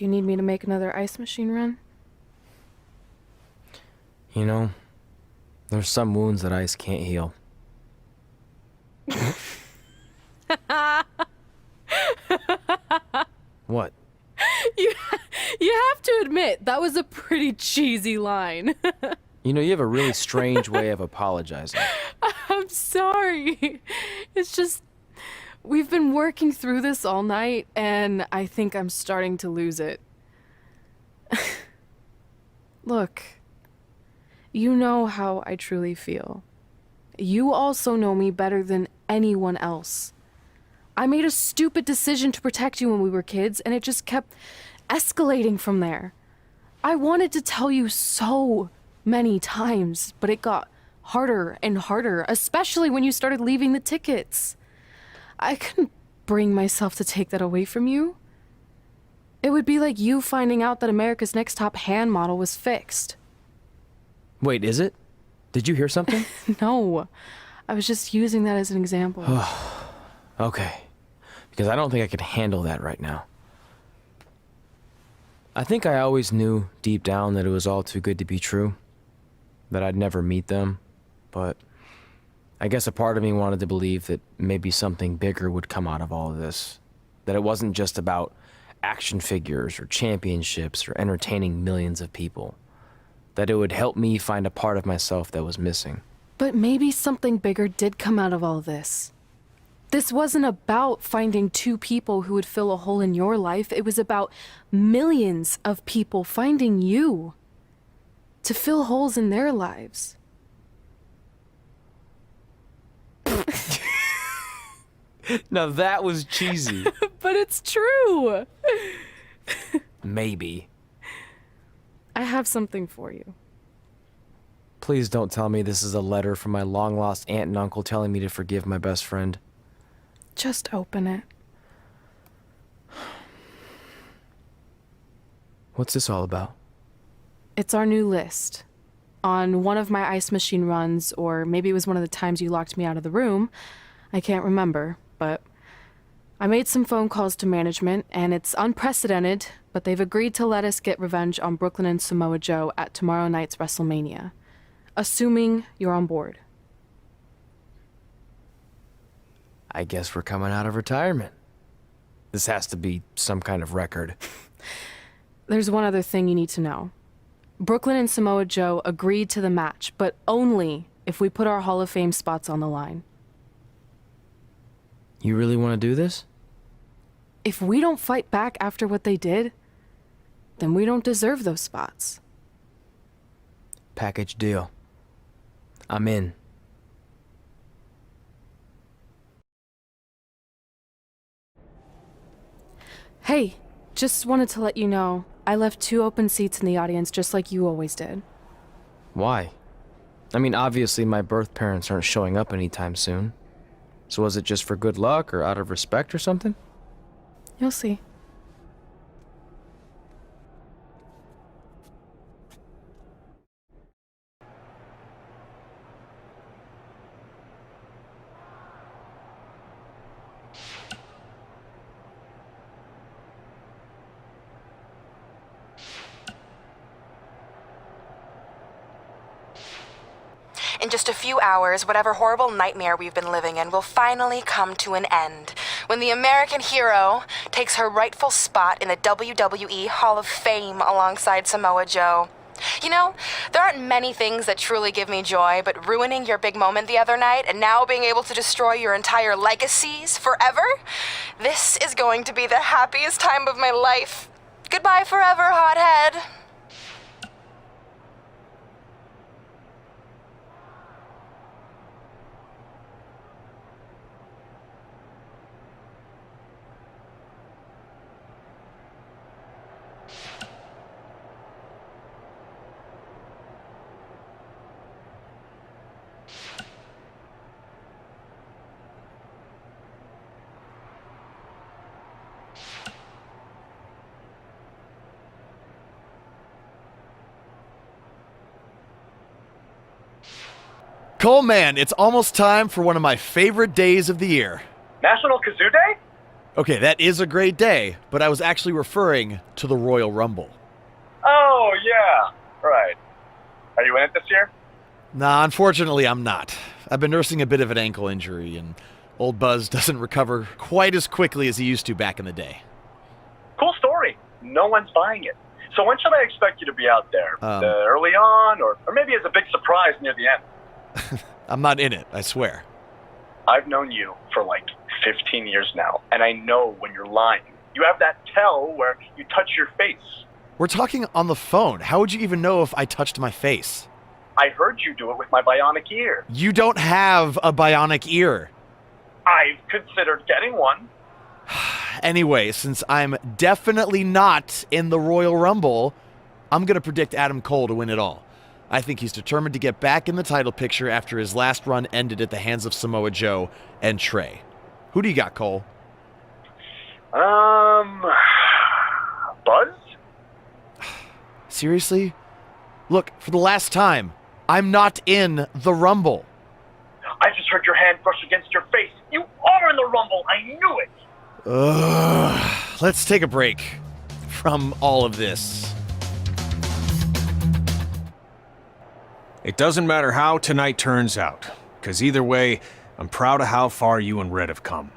Do you need me to make another ice machine run? You know, there's some wounds that ice can't heal. What? You have to admit, that was a pretty cheesy line. You know, you have a really strange way of apologizing. I'm sorry. It's just, we've been working through this all night, and I think I'm starting to lose it. Look, you know how I truly feel. You also know me better than anyone else. I made a stupid decision to protect you when we were kids, and it just kept escalating from there. I wanted to tell you so many times, but it got harder and harder, especially when you started leaving the tickets. I couldn't bring myself to take that away from you. It would be like you finding out that America's Next Top Hand model was fixed. Wait, is it? Did you hear something? No, I was just using that as an example. Okay, because I don't think I could handle that right now. I think I always knew deep down that it was all too good to be true, that I'd never meet them, but I guess a part of me wanted to believe that maybe something bigger would come out of all of this, that it wasn't just about action figures or championships or entertaining millions of people, that it would help me find a part of myself that was missing. But maybe something bigger did come out of all this. This wasn't about finding two people who would fill a hole in your life. It was about millions of people finding you to fill holes in their lives. Now that was cheesy. But it's true. Maybe. I have something for you. Please don't tell me this is a letter from my long-lost aunt and uncle telling me to forgive my best friend. Just open it. What's this all about? It's our new list. On one of my ice machine runs, or maybe it was one of the times you locked me out of the room, I can't remember, but I made some phone calls to management, and it's unprecedented, but they've agreed to let us get revenge on Brooklyn and Samoa Joe at tomorrow night's WrestleMania, assuming you're on board. I guess we're coming out of retirement. This has to be some kind of record. There's one other thing you need to know. Brooklyn and Samoa Joe agreed to the match, but only if we put our Hall of Fame spots on the line. You really want to do this? If we don't fight back after what they did, then we don't deserve those spots. Package deal. I'm in. Hey, just wanted to let you know, I left 2 open seats in the audience just like you always did. Why? I mean, obviously my birth parents aren't showing up anytime soon. So was it just for good luck or out of respect or something? You'll see. In just a few hours, whatever horrible nightmare we've been living in will finally come to an end when the American hero takes her rightful spot in the WWE Hall of Fame alongside Samoa Joe. You know, there aren't many things that truly give me joy, but ruining your big moment the other night and now being able to destroy your entire legacies forever? This is going to be the happiest time of my life. Goodbye forever, hothead. Cole, man, it's almost time for one of my favorite days of the year. National Kazoo Day? Okay, that is a great day, but I was actually referring to the Royal Rumble. Oh, yeah. Right. Are you in it this year? Nah, unfortunately, I'm not. I've been nursing a bit of an ankle injury, and old Buzz doesn't recover quite as quickly as he used to back in the day. Cool story. No one's buying it. So when should I expect you to be out there? Early on, or maybe as a big surprise near the end? I'm not in it, I swear. I've known you for like 15 years now, and I know when you're lying. You have that tell where you touch your face. We're talking on the phone. How would you even know if I touched my face? I heard you do it with my bionic ear. You don't have a bionic ear. I've considered getting one. Anyway, since I'm definitely not in the Royal Rumble, I'm going to predict Adam Cole to win it all. I think he's determined to get back in the title picture after his last run ended at the hands of Samoa Joe and Tre. Who do you got, Cole? Buzz? Seriously? Look, for the last time, I'm not in the Rumble. I just heard your hand brush against your face. You are in the Rumble. I knew it. Let's take a break from all of this. It doesn't matter how tonight turns out, because either way, I'm proud of how far you and Red have come.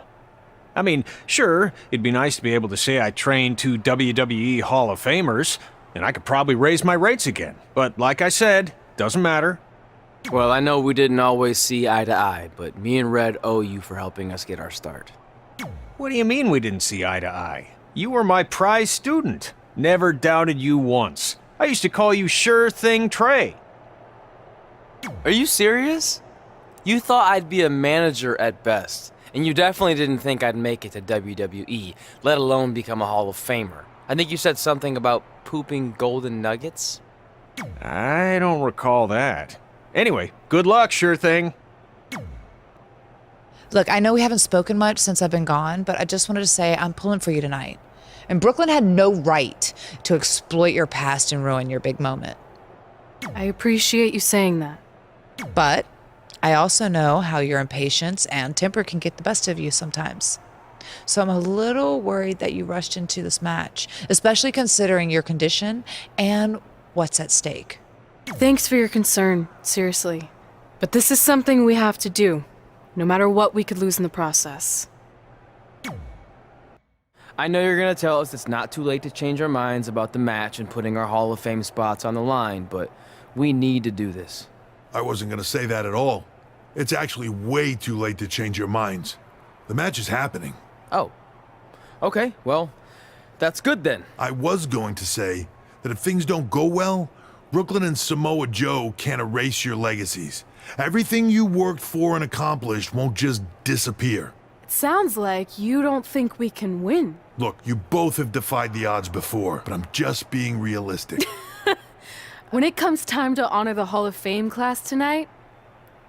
I mean, sure, it'd be nice to be able to say I trained 2 WWE Hall of Famers, and I could probably raise my rates again. But like I said, doesn't matter. Well, I know we didn't always see eye to eye, but me and Red owe you for helping us get our start. What do you mean we didn't see eye to eye? You were my prize student. Never doubted you once. I used to call you Sure Thing Tre. Are you serious? You thought I'd be a manager at best, and you definitely didn't think I'd make it to WWE, let alone become a Hall of Famer. I think you said something about pooping golden nuggets? I don't recall that. Anyway, good luck, Sure Thing. Look, I know we haven't spoken much since I've been gone, but I just wanted to say I'm pulling for you tonight. And Brooklyn had no right to exploit your past and ruin your big moment. I appreciate you saying that. But I also know how your impatience and temper can get the best of you sometimes. So I'm a little worried that you rushed into this match, especially considering your condition and what's at stake. Thanks for your concern, seriously. But this is something we have to do, no matter what we could lose in the process. I know you're gonna tell us it's not too late to change our minds about the match and putting our Hall of Fame spots on the line, but we need to do this. I wasn't going to say that at all. It's actually way too late to change your minds. The match is happening. Oh. Okay, well, that's good then. I was going to say that if things don't go well, Brooklyn and Samoa Joe can't erase your legacies. Everything you worked for and accomplished won't just disappear. It sounds like you don't think we can win. Look, you both have defied the odds before, but I'm just being realistic. When it comes time to honor the Hall of Fame class tonight,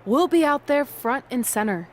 we'll be out there front and center.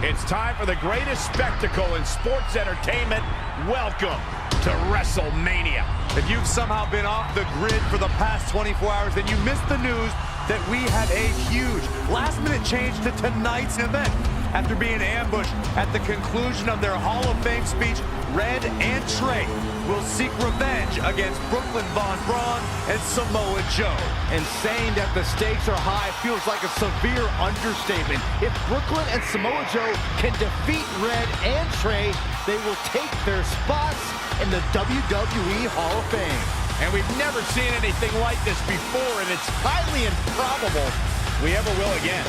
It's time for the greatest spectacle in sports entertainment. Welcome to WrestleMania. If you've somehow been off the grid for the past 24 hours, then you missed the news that we had a huge last-minute change to tonight's event. After being ambushed at the conclusion of their Hall of Fame speech, Red and Tre will seek revenge against Brooklyn Von Braun and Samoa Joe. And saying that the stakes are high feels like a severe understatement. If Brooklyn and Samoa Joe can defeat Red and Tre, they will take their spots in the WWE Hall of Fame. And we've never seen anything like this before, and it's highly improbable we ever will again.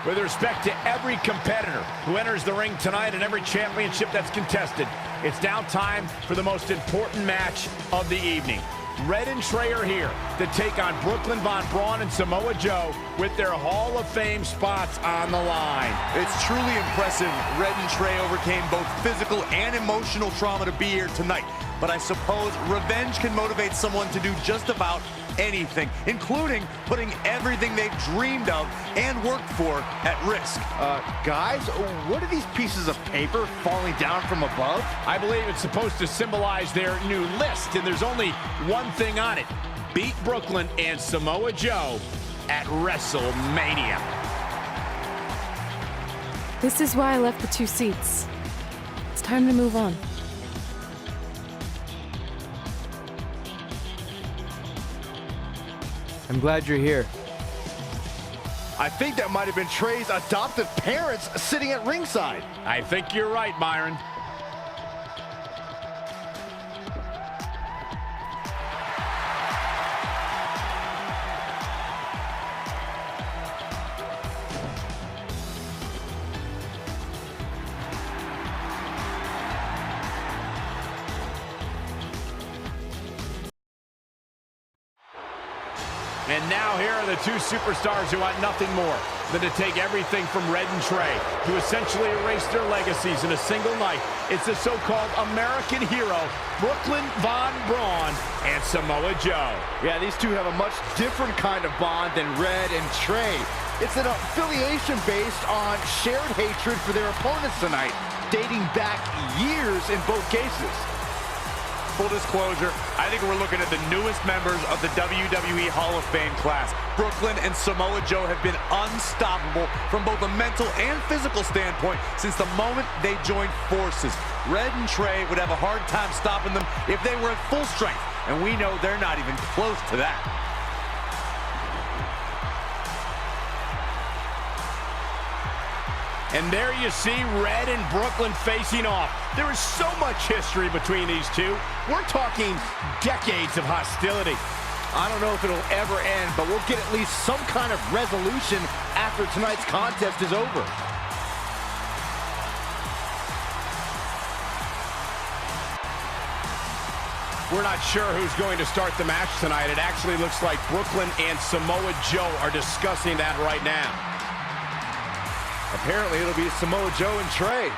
With respect to every competitor who enters the ring tonight and every championship that's contested, it's now time for the most important match of the evening. Red and Tre are here to take on Brooklyn Von Braun and Samoa Joe with their Hall of Fame spots on the line. It's truly impressive. Red and Tre overcame both physical and emotional trauma to be here tonight. But I suppose revenge can motivate someone to do just about anything, including putting everything they've dreamed of and worked for at risk. Guys, what are these pieces of paper falling down from above? I believe it's supposed to symbolize their new list, and there's only one thing on it. Beat Brooklyn and Samoa Joe at WrestleMania. This is why I left the 2 seats. It's time to move on. I'm glad you're here. I think that might have been Tre's adoptive parents sitting at ringside. I think you're right, Myron. And now here are the 2 superstars who want nothing more than to take everything from Red and Tre to essentially erase their legacies in a single night. It's the so-called American hero, Brooklyn Von Braun and Samoa Joe. Yeah, these two have a much different kind of bond than Red and Tre. It's an affiliation based on shared hatred for their opponents tonight, dating back years in both cases. Full disclosure, I think we're looking at the newest members of the WWE Hall of Fame class. Brooklyn and Samoa Joe have been unstoppable from both a mental and physical standpoint since the moment they joined forces. Red and Tre would have a hard time stopping them if they were at full strength, and we know they're not even close to that. And there you see Red and Brooklyn facing off. There is so much history between these two. We're talking decades of hostility. I don't know if it'll ever end, but we'll get at least some kind of resolution after tonight's contest is over. We're not sure who's going to start the match tonight. It actually looks like Brooklyn and Samoa Joe are discussing that right now. Apparently, it'll be Samoa Joe and Tre.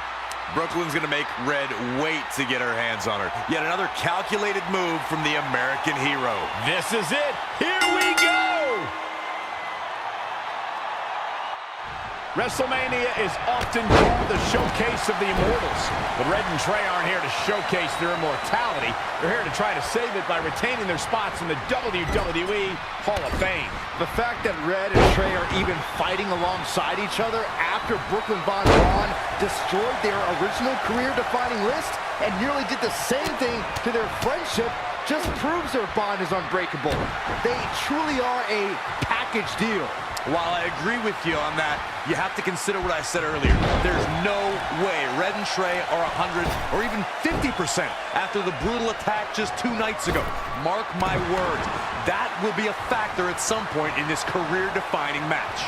Brooklyn's going to make Red wait to get her hands on her. Yet another calculated move from the American hero. This is it. Here we go. WrestleMania is often called the showcase of the immortals. But Red and Tre aren't here to showcase their immortality. They're here to try to save it by retaining their spots in the WWE Hall of Fame. The fact that Red and Tre are even fighting alongside each other after Brooklyn Von Braun destroyed their original career-defining list and nearly did the same thing to their friendship just proves their bond is unbreakable. They truly are a package deal. While I agree with you on that, you have to consider what I said earlier. There's no way Red and Tre are 100 or even 50% after the brutal attack just 2 nights ago. Mark my words, that will be a factor at some point in this career-defining match.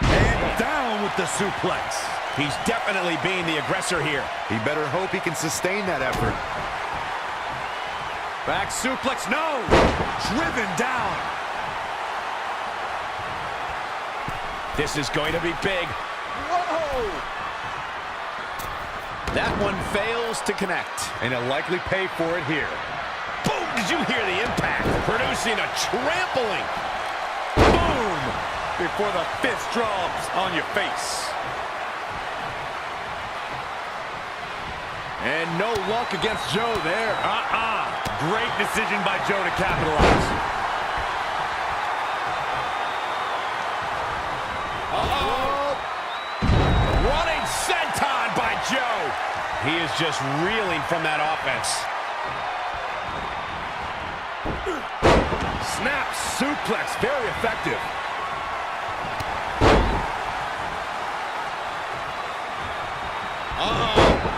And down with the suplex. He's definitely being the aggressor here. He better hope he can sustain that effort. Back suplex, no! Driven down. This is going to be big. Whoa! That one fails to connect. And he'll likely pay for it here. Boom! Did you hear the impact? Producing a trampling. Boom! Before the fist drops on your face. And no luck against Joe there. Great decision by Joe to capitalize. Running senton by Joe. He is just reeling from that offense. Snap suplex, very effective.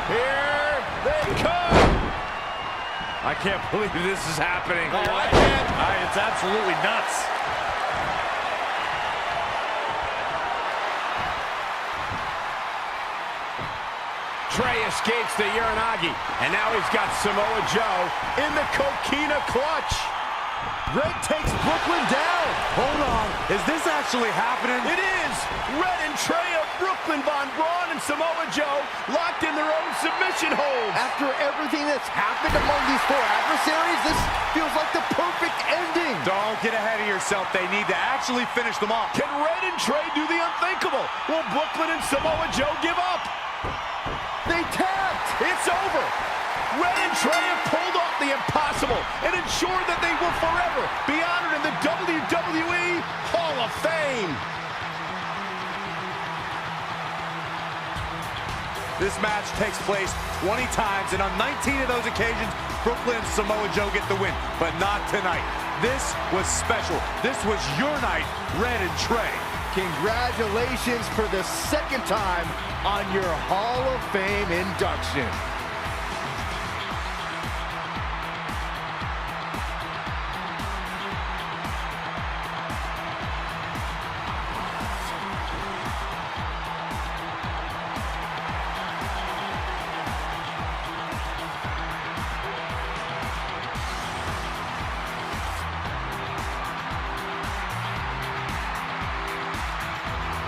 Here they come. I can't believe this is happening. Oh, I can't. It's absolutely nuts. Tre escapes the Uranagi, and now he's got Samoa Joe in the Coquina clutch. Red takes Brooklyn down. Hold on. Is this actually happening? It is. Red and Tre have Brooklyn Von Braun and Samoa Joe locked in their own submission holds. After everything that's happened among these four adversaries, this feels like the perfect ending. Don't get ahead of yourself. They need to actually finish them off. Can Red and Tre do the unthinkable? Will Brooklyn and Samoa Joe give up? They tapped. It's over. Red and Tre have pulled off the impossible and ensured that they will forever be honored in the WWE Hall of Fame. This match takes place 20 times, and on 19 of those occasions, Brooklyn and Samoa Joe get the win, but not tonight. This was special. This was your night, Red and Tre. Congratulations for the second time on your Hall of Fame induction.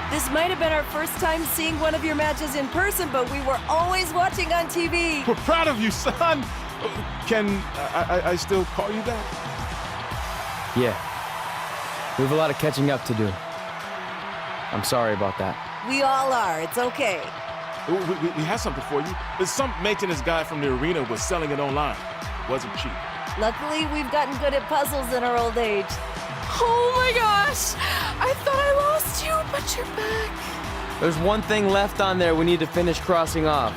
This might have been our first time seeing one of your matches in person, but we were always watching on TV. We're proud of you, son. Can I still call you that? Yeah. We have a lot of catching up to do. I'm sorry about that. We all are. It's okay. We have something for you. There's some maintenance guy from the arena was selling it online. Wasn't cheap. Luckily, we've gotten good at puzzles in our old age. Oh my gosh! I thought I lost you, but you're back. There's one thing left on there we need to finish crossing off.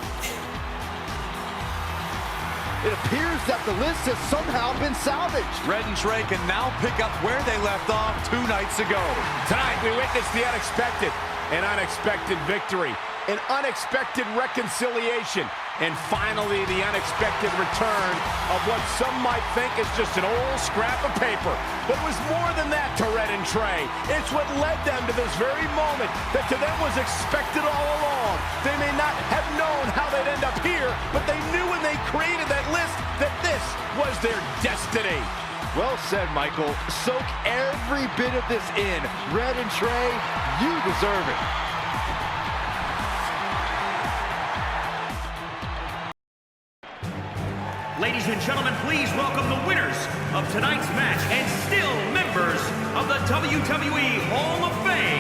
It appears that the list has somehow been salvaged. Red and Tre can now pick up where they left off 2 nights ago. Tonight, we witnessed the unexpected, an unexpected victory, an unexpected reconciliation, and finally the unexpected return of what some might think is just an old scrap of paper. But it was more than that to Red and Tre. It's what led them to this very moment that to them was expected all along. They may not have known how they'd end up here, but they knew when they created that list that this was their destiny. Well said, Michael. Soak every bit of this in. Red and Tre, you deserve it. Ladies and gentlemen, please welcome the winners of tonight's match and still members of the WWE Hall of Fame,